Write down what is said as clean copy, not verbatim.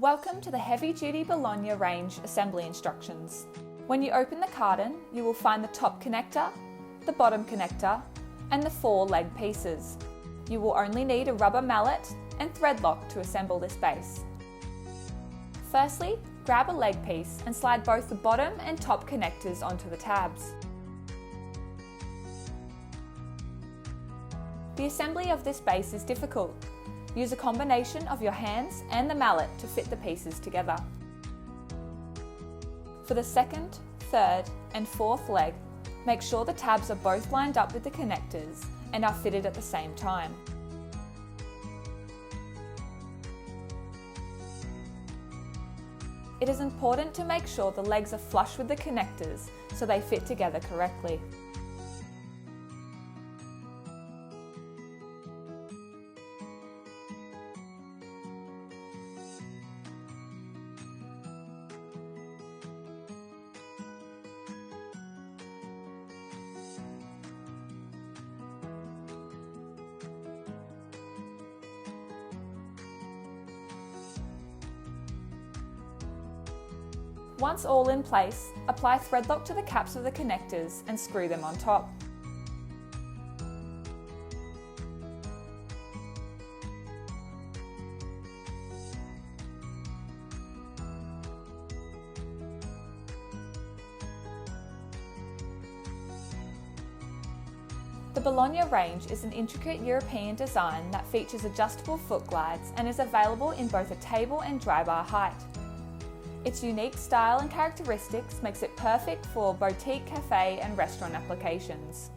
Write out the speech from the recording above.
Welcome to the heavy-duty Bologna range assembly instructions. When you open the carton, you will find the top connector, the bottom connector, and the 4 leg pieces. You will only need a rubber mallet and thread lock to assemble this base. Firstly, grab a leg piece and slide both the bottom and top connectors onto the tabs. The assembly of this base is difficult. Use a combination of your hands and the mallet to fit the pieces together. For the second, third and fourth leg, make sure the tabs are both lined up with the connectors and are fitted at the same time. It is important to make sure the legs are flush with the connectors so they fit together correctly. Once all in place, apply thread lock to the caps of the connectors and screw them on top. The Bologna range is an intricate European design that features adjustable foot glides and is available in both a table and dry bar height. Its unique style and characteristics makes it perfect for boutique, cafe and restaurant applications.